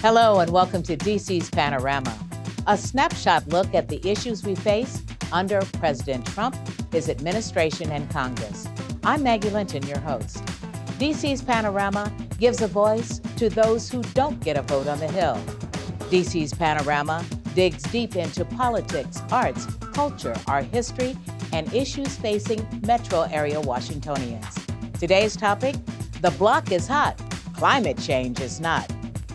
Hello and welcome to DC's Panorama, a snapshot look at the issues we face under President Trump, his administration, and Congress. I'm Maggie Linton, your host. DC's Panorama gives a voice to those who don't get a vote on the Hill. DC's Panorama digs deep into politics, arts, culture, art history, and issues facing metro area Washingtonians. Today's topic, the block is hot, climate change is not.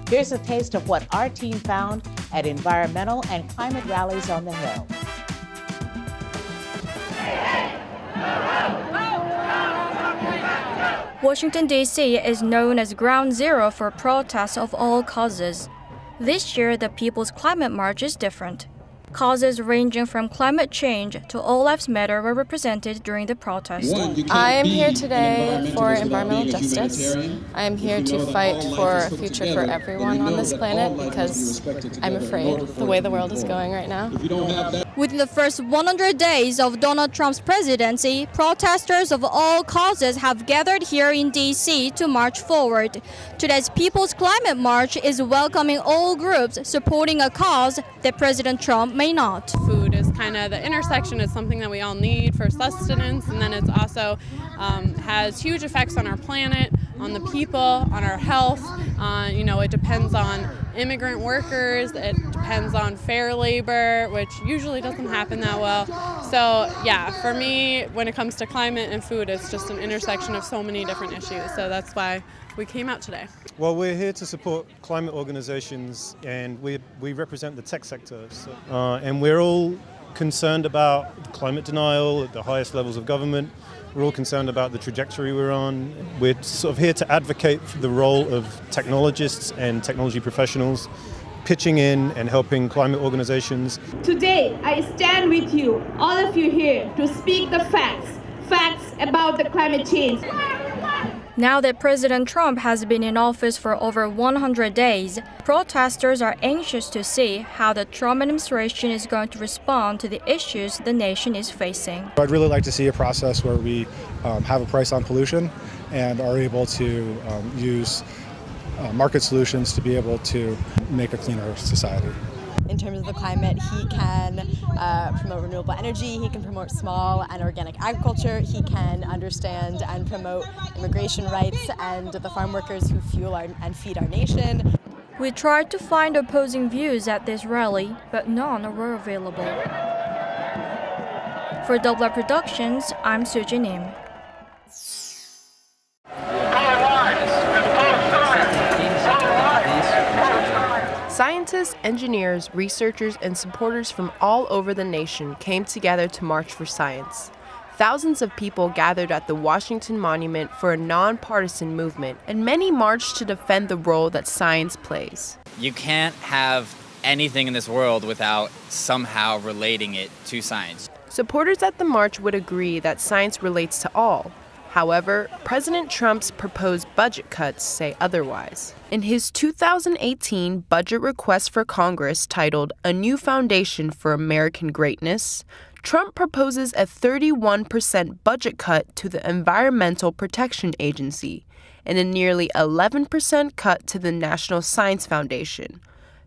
Here's a taste of what our team found at environmental and climate rallies on the Hill. Washington, D.C. is known as ground zero for protests of all causes. This year, the People's Climate March is different. Causes ranging from climate change to All Lives Matter were represented during the protest. I am here today for environmental justice. I am here to fight for a future for everyone on this planet because I'm afraid the way the world is going right now. Within the first 100 days of Donald Trump's presidency, protesters of all causes have gathered here in D.C. to march forward. Today's People's Climate March is welcoming all groups supporting a cause that President Trump may not. Food is kind of the intersection. It's something that we all need for sustenance, and then it's also has huge effects on our planet, on the people, on our health. It depends on immigrant workers. It depends on fair labor, which usually doesn't happen that well. So yeah, for me, when it comes to climate and food, it's just an intersection of so many different issues. So that's why we came out today. Well, we're here to support climate organizations, and we represent the tech sector. And we're all concerned about climate denial at the highest levels of government. We're all concerned about the trajectory we're on. We're sort of here to advocate for the role of technologists and technology professionals, pitching in and helping climate organizations. Today, I stand with you, all of you here, to speak the facts about the climate change. Now that President Trump has been in office for over 100 days, protesters are anxious to see how the Trump administration is going to respond to the issues the nation is facing. I'd really like to see a process where we have a price on pollution and are able to use market solutions to be able to make a cleaner society. In terms of the climate, he can promote renewable energy, he can promote small and organic agriculture, he can understand and promote immigration rights and the farm workers who fuel and feed our nation. We tried to find opposing views at this rally, but none were available. For Doubler Productions, I'm Sujin Im. Scientists, engineers, researchers, and supporters from all over the nation came together to march for science. Thousands of people gathered at the Washington Monument for a nonpartisan movement, and many marched to defend the role that science plays. You can't have anything in this world without somehow relating it to science. Supporters at the march would agree that science relates to all. However, President Trump's proposed budget cuts say otherwise. In his 2018 budget request for Congress titled A New Foundation for American Greatness, Trump proposes a 31% budget cut to the Environmental Protection Agency and a nearly 11% cut to the National Science Foundation.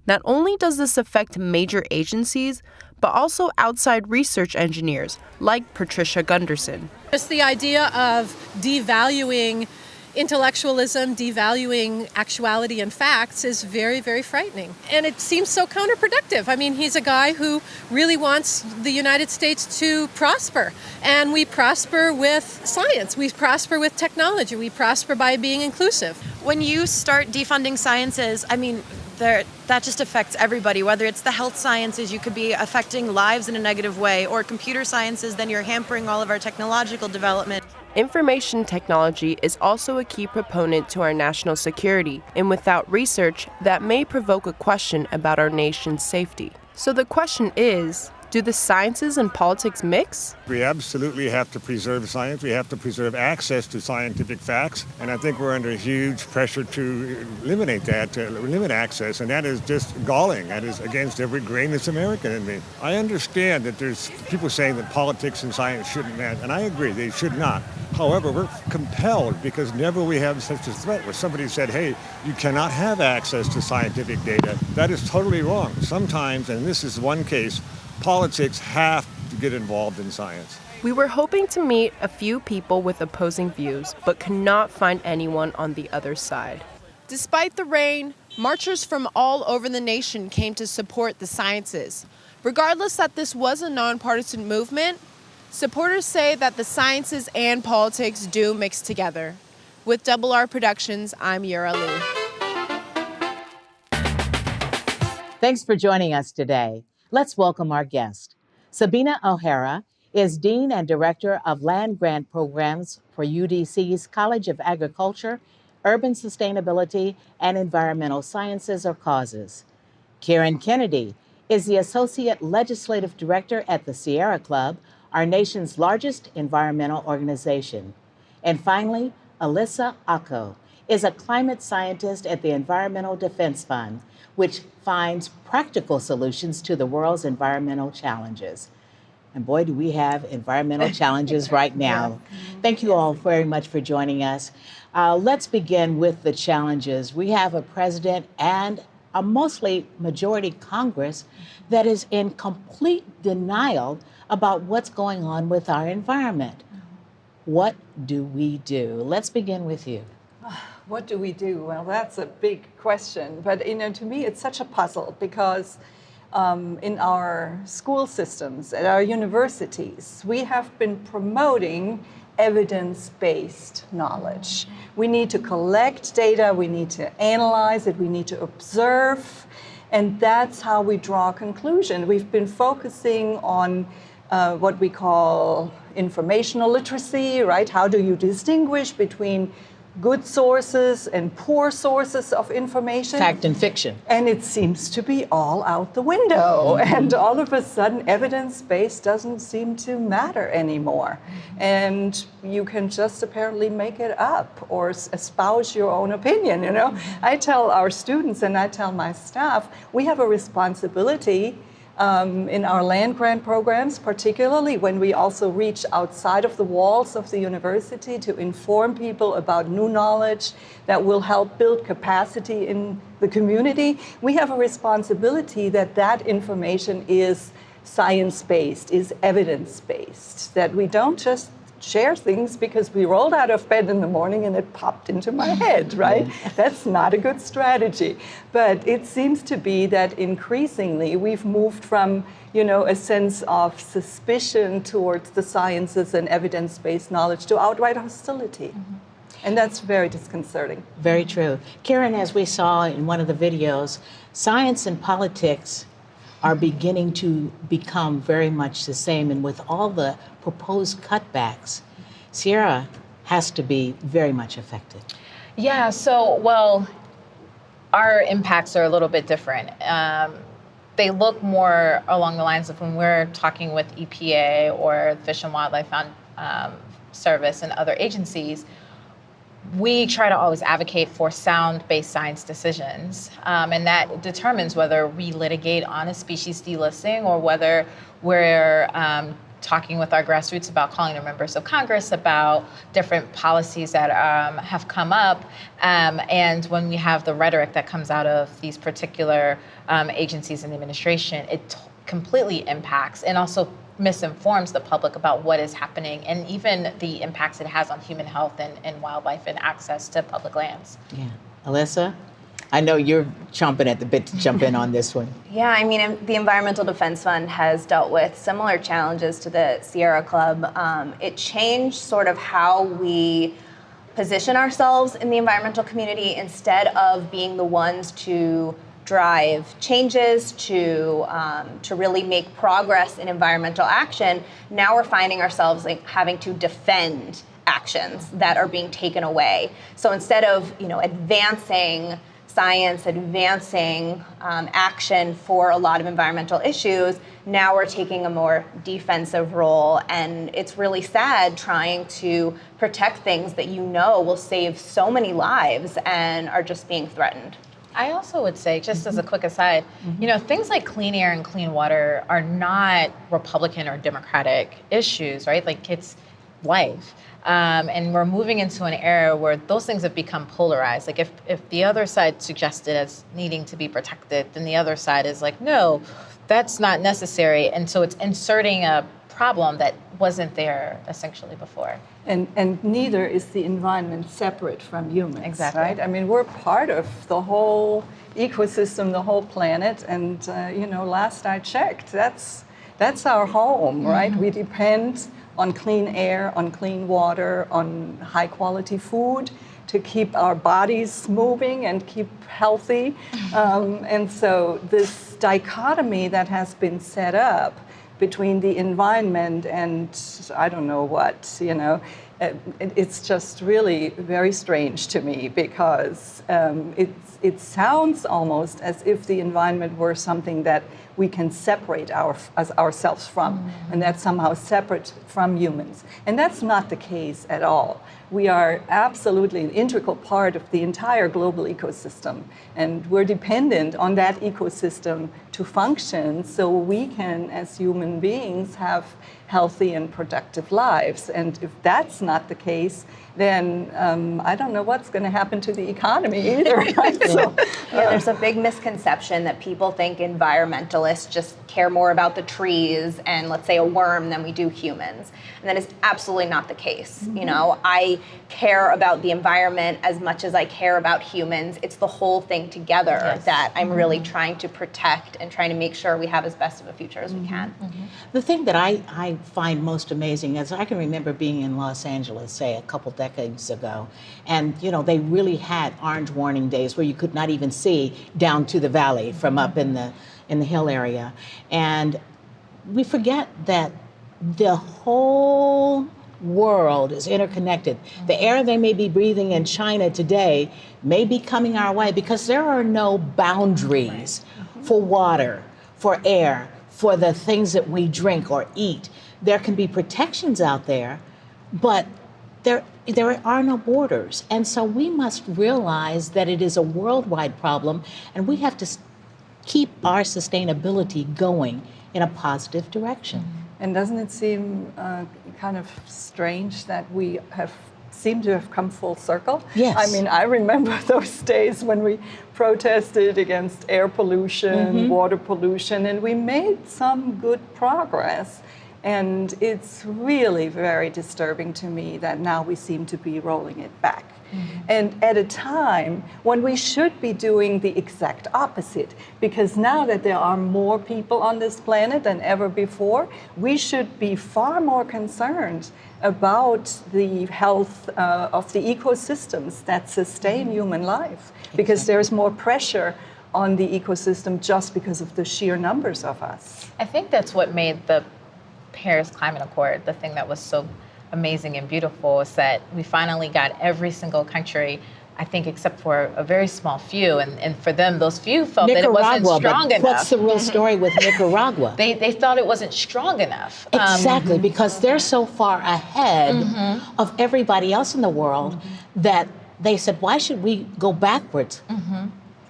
Not only does this affect major agencies, but also outside research engineers like Patricia Gunderson. Just the idea of devaluing intellectualism, devaluing actuality and facts is very, very frightening. And it seems so counterproductive. I mean, he's a guy who really wants the United States to prosper. And we prosper with science. We prosper with technology. We prosper by being inclusive. When you start defunding sciences, that just affects everybody. Whether it's the health sciences, you could be affecting lives in a negative way, or computer sciences, then you're hampering all of our technological development. Information technology is also a key proponent to our national security, and without research, that may provoke a question about our nation's safety. So the question is, do the sciences and politics mix? We absolutely have to preserve science. We have to preserve access to scientific facts. And I think we're under huge pressure to eliminate that, to limit access. And that is just galling. That is against every grain that's American in me. I understand that there's people saying that politics and science shouldn't match. And I agree, they should not. However, we're compelled because never we have such a threat where somebody said, hey, you cannot have access to scientific data. That is totally wrong. Sometimes, and this is one case, politics have to get involved in science. We were hoping to meet a few people with opposing views, but could not find anyone on the other side. Despite the rain, marchers from all over the nation came to support the sciences. Regardless that this was a nonpartisan movement, supporters say that the sciences and politics do mix together. With Double R Productions, I'm Yura Lee. Thanks for joining us today. Let's welcome our guest. Sabine O'Hara is Dean and Director of Landgrant Programs for UDC's College of Agriculture, Urban Sustainability, and Environmental Sciences or Causes. Kieran Kennedy is the Associate Legislative Director at the Sierra Club, our nation's largest environmental organization. And finally, Ilissa Ocko is a climate scientist at the Environmental Defense Fund, which finds practical solutions to the world's environmental challenges. And boy, do we have environmental challenges right now. Thank you all very much for joining us. Let's begin with the challenges. We have a president and a mostly majority Congress that is in complete denial about what's going on with our environment. What do we do? Let's begin with you. What do we do? Well, that's a big question. But, to me, it's such a puzzle because in our school systems, at our universities, we have been promoting evidence-based knowledge. We need to collect data, we need to analyze it, we need to observe, and that's how we draw a conclusion. We've been focusing on what we call informational literacy, right? How do you distinguish between good sources and poor sources of information? Fact and fiction. And it seems to be all out the window. And all of a sudden, evidence-based doesn't seem to matter anymore. And you can just apparently make it up or espouse your own opinion, I tell our students and I tell my staff, we have a responsibility in our land grant programs, particularly when we also reach outside of the walls of the university to inform people about new knowledge that will help build capacity in the community. We have a responsibility that information is science-based, is evidence-based, that we don't just share things because we rolled out of bed in the morning and it popped into my head, right? That's not a good strategy. But it seems to be that increasingly we've moved from, a sense of suspicion towards the sciences and evidence-based knowledge to outright hostility. And that's very disconcerting. Very true. Kieran, as we saw in one of the videos, science and politics are beginning to become very much the same. And with all the proposed cutbacks, Sierra has to be very much affected. Yeah, our impacts are a little bit different. They look more along the lines of when we're talking with EPA or Fish and Wildlife Service and other agencies, we try to always advocate for sound-based science decisions, and that determines whether we litigate on a species delisting or whether we're talking with our grassroots about calling the members of Congress about different policies that have come up. And when we have the rhetoric that comes out of these particular agencies and the administration, it completely impacts and also misinforms the public about what is happening and even the impacts it has on human health and wildlife and access to public lands. Yeah. Ilissa, I know you're chomping at the bit to jump in on this one. Yeah, the Environmental Defense Fund has dealt with similar challenges to the Sierra Club. It changed sort of how we position ourselves in the environmental community instead of being the ones to drive changes to really make progress in environmental action. Now we're finding ourselves having to defend actions that are being taken away. So instead of advancing science, advancing action for a lot of environmental issues, now we're taking a more defensive role, and it's really sad trying to protect things that will save so many lives and are just being threatened. I also would say, just as a quick aside, things like clean air and clean water are not Republican or Democratic issues, right? Like life. And we're moving into an era where those things have become polarized. Like if the other side suggested as needing to be protected, then the other side is like, no, that's not necessary. And so it's inserting a problem that wasn't there essentially before. And neither is the environment separate from humans, Exactly. right? I mean, we're part of the whole ecosystem, the whole planet, and last I checked, that's our home, right? We depend on clean air, on clean water, on high quality food to keep our bodies moving and keep healthy. And so this dichotomy that has been set up between the environment and I don't know what, it's just really very strange to me because it sounds almost as if the environment were something that we can separate ourselves from, and that's somehow separate from humans. And that's not the case at all. We are absolutely an integral part of the entire global ecosystem, and we're dependent on that ecosystem to function so we can, as human beings, have healthy and productive lives. And if that's not the case, then I don't know what's going to happen to the economy either. Right? There's a big misconception that people think environmentalists just care more about the trees and, let's say, a worm than we do humans. And that is absolutely not the case. I care about the environment as much as I care about humans. It's the whole thing together that I'm really trying to protect and trying to make sure we have as best of a future as we can. The thing that I find most amazing is I can remember being in Los Angeles, say, a couple decades ago, and they really had orange warning days where you could not even see down to the valley from up in the hill area. And we forget that the whole world is interconnected. The air they may be breathing in China today may be coming our way because there are no boundaries for water, for air, for the things that we drink or eat. There can be protections out there, but there are no borders. And so we must realize that it is a worldwide problem, and we have to keep our sustainability going in a positive direction. And doesn't it seem kind of strange that we seem to have come full circle? Yes. I mean, I remember those days when we protested against air pollution, water pollution, and we made some good progress. And it's really very disturbing to me that now we seem to be rolling it back. And at a time when we should be doing the exact opposite, because now that there are more people on this planet than ever before, we should be far more concerned about the health of the ecosystems that sustain human life, because there's more pressure on the ecosystem just because of the sheer numbers of us. I think that's what made the Paris Climate Accord the thing that was so amazing and beautiful, is that we finally got every single country, I think, except for a very small few, and for them, those few felt that it wasn't strong enough. What's the real story with Nicaragua? They thought it wasn't strong enough. Exactly, because they're so far ahead of everybody else in the world that they said, why should we go backwards?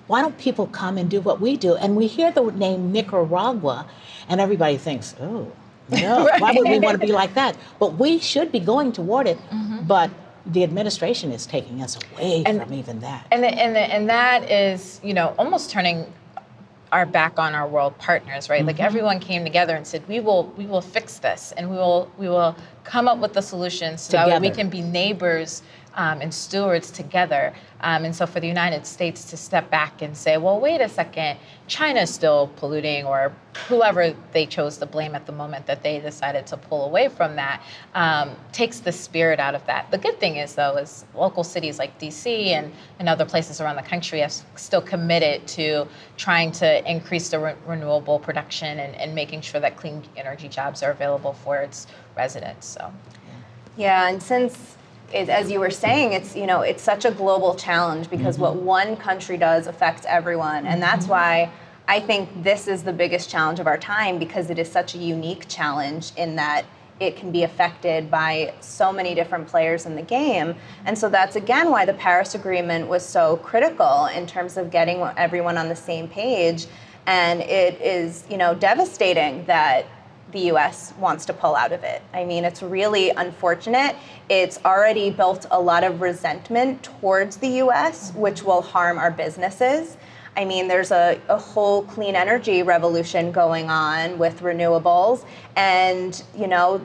Why don't people come and do what we do? And we hear the name Nicaragua, and everybody thinks, oh, no, why would we want to be like that? But we should be going toward it, but the administration is taking us away from even that. And that is, almost turning our back on our world partners, right? Like everyone came together and said, we will fix this, and we will come up with the solutions so that we can be neighbors and stewards together. And so for the United States to step back and say, well, wait a second, China's still polluting, or whoever they chose to blame at the moment that they decided to pull away from that, takes the spirit out of that. The good thing is, though, is local cities like DC and other places around the country have still committed to trying to increase the renewable production and making sure that clean energy jobs are available for its residents. So, yeah, and since as you were saying, it's such a global challenge because what one country does affects everyone. And that's why I think this is the biggest challenge of our time, because it is such a unique challenge in that it can be affected by so many different players in the game. And so that's, again, why the Paris Agreement was so critical in terms of getting everyone on the same page. And it is, devastating that the US wants to pull out of it. I mean, it's really unfortunate. It's already built a lot of resentment towards the US, which will harm our businesses. I mean, there's a whole clean energy revolution going on with renewables, and, you know,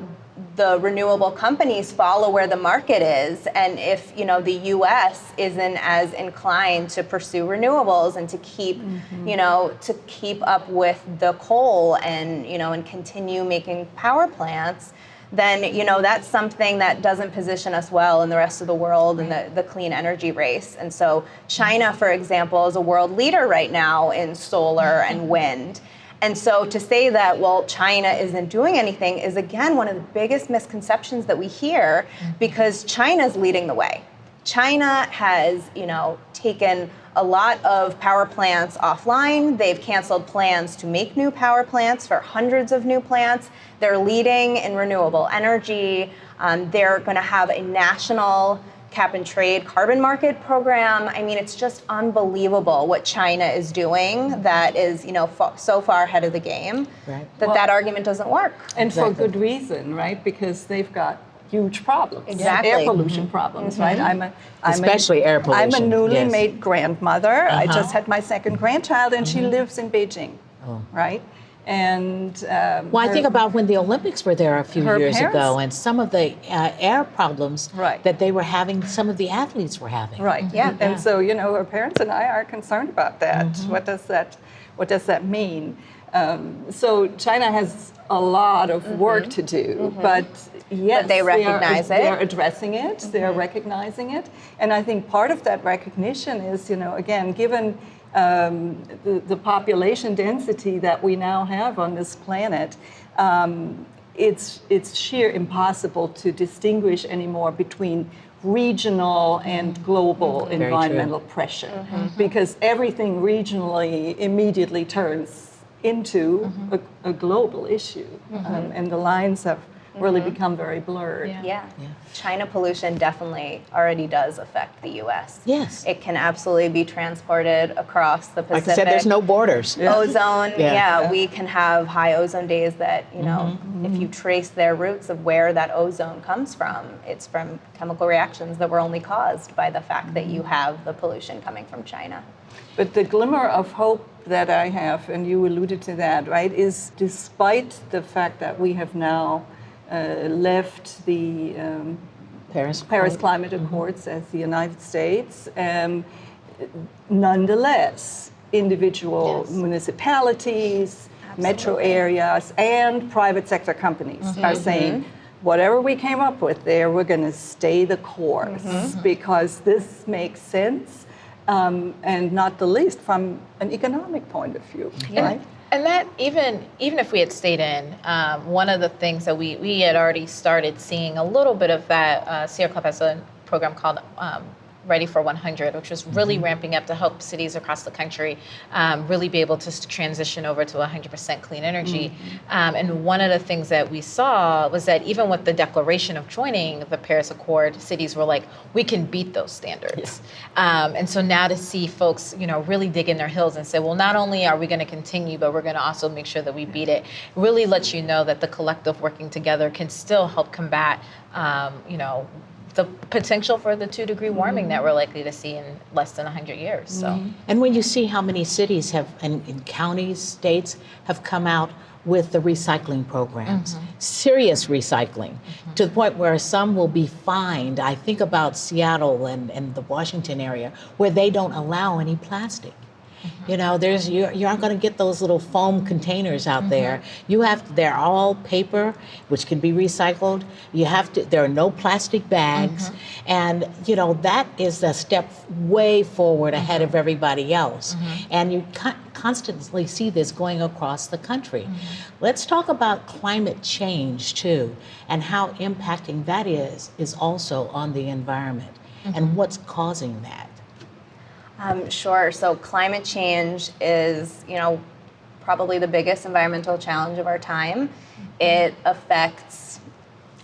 the renewable companies follow where the market is. And if, you know, the US isn't as inclined to pursue renewables and to keep, you know, to keep up with the coal and, you know, and continue making power plants, then, you know, that's something that doesn't position us well in the rest of the world in the clean energy race. And so China, for example, is a world leader right now in solar and wind. And so to say that, well, China isn't doing anything is, again, one of the biggest misconceptions that we hear, because China's leading the way. China has, you know, taken a lot of power plants offline. They've canceled plans to make new power plants for hundreds of new plants. They're leading in renewable energy. They're going to have a national cap and trade carbon market program. I mean, it's just unbelievable what China is doing that is, you know, so far ahead of the game that argument doesn't work. And for good reason, right? Because they've got huge problems. Exactly. Air pollution problems, right? Especially air pollution. I'm a newly made grandmother. I Uh-huh. just had my second grandchild, and she lives in Beijing, right? And Well, I think about when the Olympics were there a few her years parents- ago, and some of the air problems that they were having, some of the athletes were having. Right. Yeah. And so, you know, her parents and I are concerned about that. What does that mean? So China has a lot of work to do, but yes, But they recognize it. They're addressing it. They're recognizing it, and I think part of that recognition is, you know, again, given the population density that we now have on this planet, it's sheer impossible to distinguish anymore between regional and global environmental pressure, because everything regionally immediately turns into a global issue, and the lines have really become very blurred. Yeah. China pollution definitely already does affect the U.S. Yes. It can absolutely be transported across the Pacific. Like I said, there's no borders. Ozone, we can have high ozone days that, you know, if you trace their roots of where that ozone comes from, it's from chemical reactions that were only caused by the fact that you have the pollution coming from China. But the glimmer of hope that I have, and you alluded to that, right, is despite the fact that we have now left the Paris Climate Accords as the United States, nonetheless, individual municipalities, metro areas, and private sector companies are saying, whatever we came up with there, we're going to stay the course because this makes sense, and not the least from an economic point of view, right? And that even if we had stayed in, one of the things that we had already started seeing a little bit of that. Sierra Club has a program called Ready for 100, which was really ramping up to help cities across the country really be able to transition over to 100% clean energy. And one of the things that we saw was that even with the declaration of joining the Paris Accord, cities were like, we can beat those standards. And so now to see folks, you know, really dig in their heels and say, well, not only are we going to continue, but we're going to also make sure that we beat it, really lets you know that the collective working together can still help combat, you know, the potential for the 2-degree warming that we're likely to see in less than 100 years. So, and when you see how many cities have, and in counties, states, have come out with the recycling programs, serious recycling, to the point where some will be fined. I think about Seattle and the Washington area, where they don't allow any plastic. You know, you aren't going to get those little foam containers out there. They're all paper, which can be recycled. There are no plastic bags. And, you know, that is a step way forward ahead of everybody else. And you constantly see this going across the country. Let's talk about climate change, too, and how impacting that is also on the environment and what's causing that. Sure. So climate change is, you know, probably the biggest environmental challenge of our time. It affects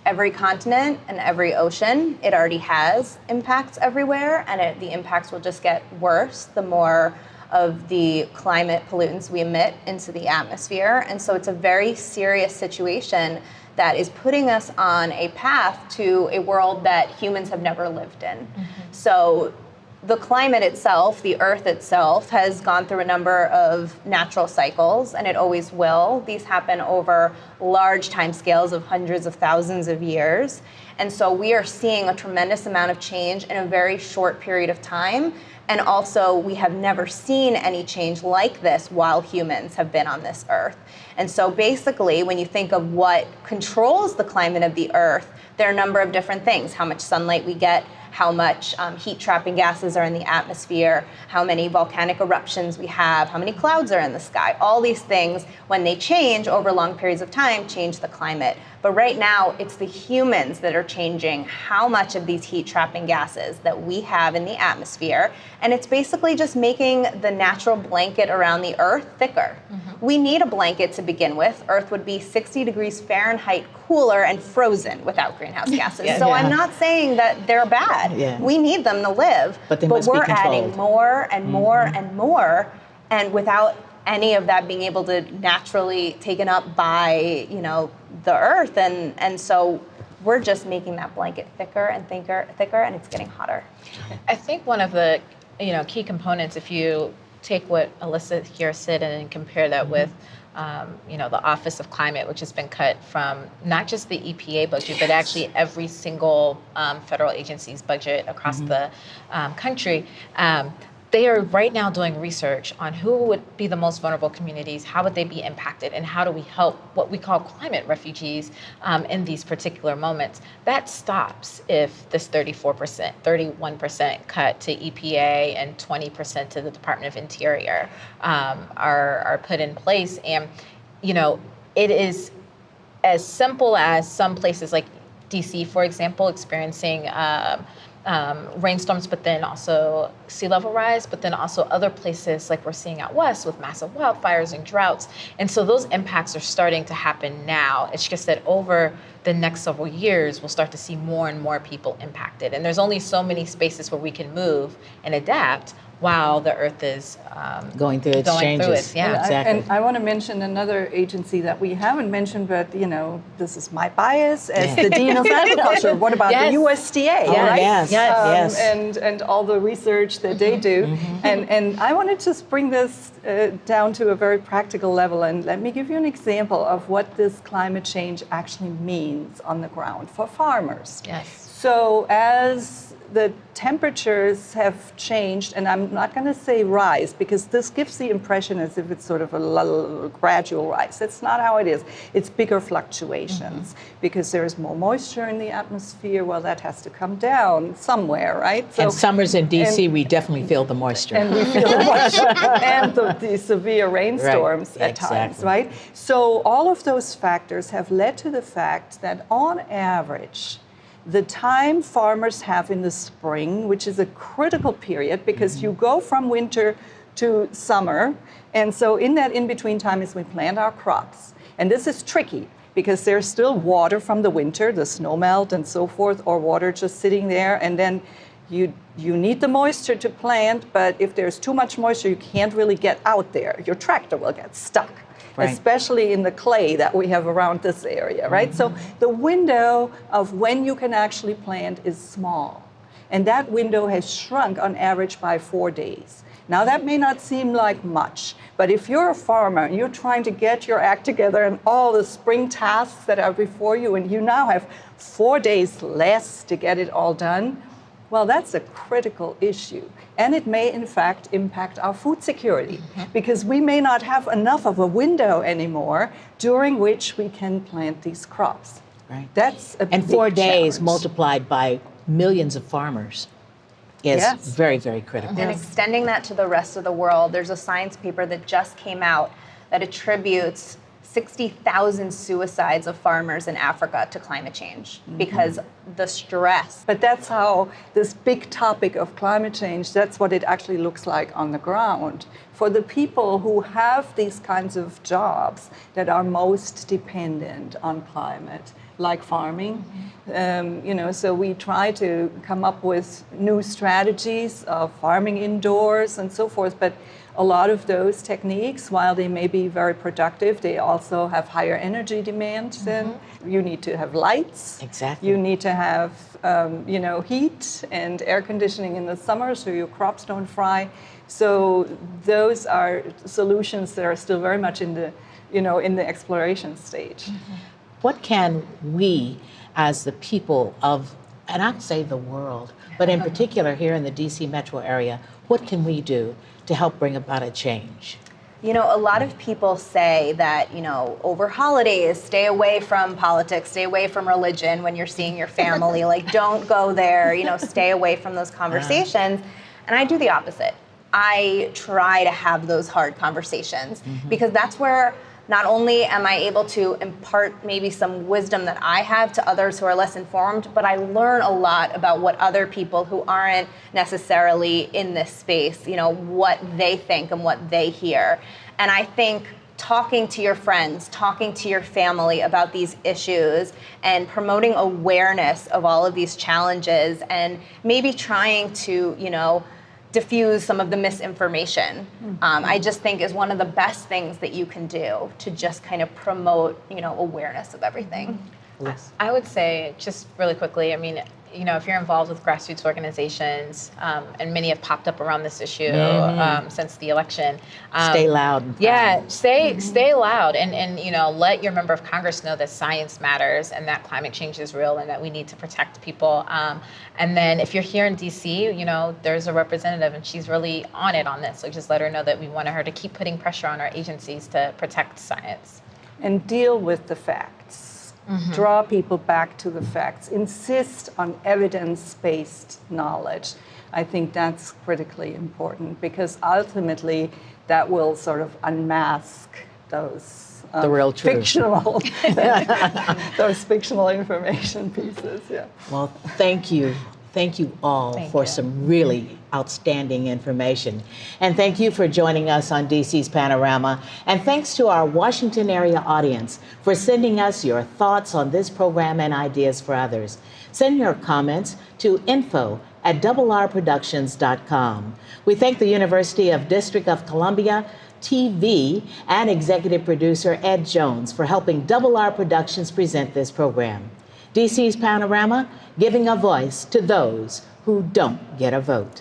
every continent and every ocean. It already has impacts everywhere, and the impacts will just get worse the more of the climate pollutants we emit into the atmosphere. And so it's a very serious situation that is putting us on a path to a world that humans have never lived in. So the climate itself, the Earth itself, has gone through a number of natural cycles, and it always will. These happen over large time scales of hundreds of thousands of years. And so we are seeing a tremendous amount of change in a very short period of time. And also, we have never seen any change like this while humans have been on this Earth. And so basically, when you think of what controls the climate of the Earth, there are a number of different things: how much sunlight we get, how much heat-trapping gases are in the atmosphere, how many volcanic eruptions we have, how many clouds are in the sky. All these things, when they change over long periods of time, change the climate. But right now, it's the humans that are changing how much of these heat-trapping gases that we have in the atmosphere. And it's basically just making the natural blanket around the Earth thicker. We need a blanket to begin with. Earth would be 60 degrees Fahrenheit cooler and frozen without greenhouse gases. So I'm not saying that they're bad. We need them to live. But we're adding more and more and more, and without any of that being able to naturally taken up by, the Earth. And so we're just making that blanket thicker and thicker, and it's getting hotter. I think one of the key components, if you take what Ilissa here said and compare that with the Office of Climate, which has been cut from not just the EPA budget, but actually every single federal agency's budget across the country. They are right now doing research on who would be the most vulnerable communities, how would they be impacted, and how do we help what we call climate refugees in these particular moments. That stops if this 31% cut to EPA and 20% to the Department of Interior are put in place. And, it is as simple as some places like DC, for example, experiencing rainstorms, but then also sea level rise, but then also other places like we're seeing out west with massive wildfires and droughts. And so those impacts are starting to happen now. It's just that over the next several years, we'll start to see more and more people impacted. And there's only so many spaces where we can move and adapt while the Earth is going through its changes. And I want to mention another agency that we haven't mentioned, but this is my bias as the Dean of Agriculture. What about the USDA? Right? Yes. And all the research that they do. And I want to just bring this down to a very practical level, and let me give you an example of what this climate change actually means on the ground for farmers. So as the temperatures have changed, and I'm not going to say rise, because this gives the impression as if it's sort of a gradual rise. That's not how it is. It's bigger fluctuations, because there's more moisture in the atmosphere. Well, that has to come down somewhere, right? So, and summers in DC, we definitely feel the moisture. And we feel the moisture, and the severe rainstorms at times, right? So all of those factors have led to the fact that on average, the time farmers have in the spring, which is a critical period because you go from winter to summer, and so in that in-between time is we plant our crops. And this is tricky because there's still water from the winter, the snow melt and so forth, or water just sitting there, and then you need the moisture to plant, but if there's too much moisture, you can't really get out there. Your tractor will get stuck. Especially in the clay that we have around this area, right? So the window of when you can actually plant is small. And that window has shrunk on average by 4 days. Now that may not seem like much, but if you're a farmer and you're trying to get your act together and all the spring tasks that are before you, and you now have 4 days less to get it all done, well, that's a critical issue. And it may, in fact, impact our food security because we may not have enough of a window anymore during which we can plant these crops. Right. That's a and big 4 days challenge. multiplied by millions of farmers is very, very critical. And extending that to the rest of the world, there's a science paper that just came out that attributes 60,000 suicides of farmers in Africa to climate change because the stress. But that's how this big topic of climate change, that's what it actually looks like on the ground. For the people who have these kinds of jobs that are most dependent on climate, like farming, so we try to come up with new strategies of farming indoors and so forth, but a lot of those techniques, while they may be very productive, they also have higher energy demand. Then you need to have lights. Exactly. You need to have heat and air conditioning in the summer so your crops don't fry. So those are solutions that are still very much in the exploration stage. What can we, as the people of, and I'd say the world, but in particular here in the DC metro area, what can we do to help bring about a change? A lot of people say that, over holidays, stay away from politics, stay away from religion when you're seeing your family. Like, don't go there, stay away from those conversations. And I do the opposite. I try to have those hard conversations because that's where not only am I able to impart maybe some wisdom that I have to others who are less informed, but I learn a lot about what other people who aren't necessarily in this space, what they think and what they hear. And I think talking to your friends, talking to your family about these issues and promoting awareness of all of these challenges and maybe trying to, diffuse some of the misinformation, I just think is one of the best things that you can do to just kind of promote, awareness of everything. I would say, just really quickly, if you're involved with grassroots organizations, and many have popped up around this issue since the election. Stay loud. Yeah, stay loud and let your member of Congress know that science matters and that climate change is real and that we need to protect people. And then if you're here in DC, there's a representative and she's really on it on this. So just let her know that we want her to keep putting pressure on our agencies to protect science. And deal with the facts. Draw people back to the facts. Insist on evidence-based knowledge. I think that's critically important because ultimately that will sort of unmask those the real truth. Those fictional information pieces. Yeah. Well, thank you. Thank you all for some really outstanding information. And thank you for joining us on DC's Panorama. And thanks to our Washington area audience for sending us your thoughts on this program and ideas for others. Send your comments to info@rrproductions.com. We thank the University of District of Columbia TV and executive producer Ed Jones for helping R Productions present this program. DC's Panorama, giving a voice to those who don't get a vote.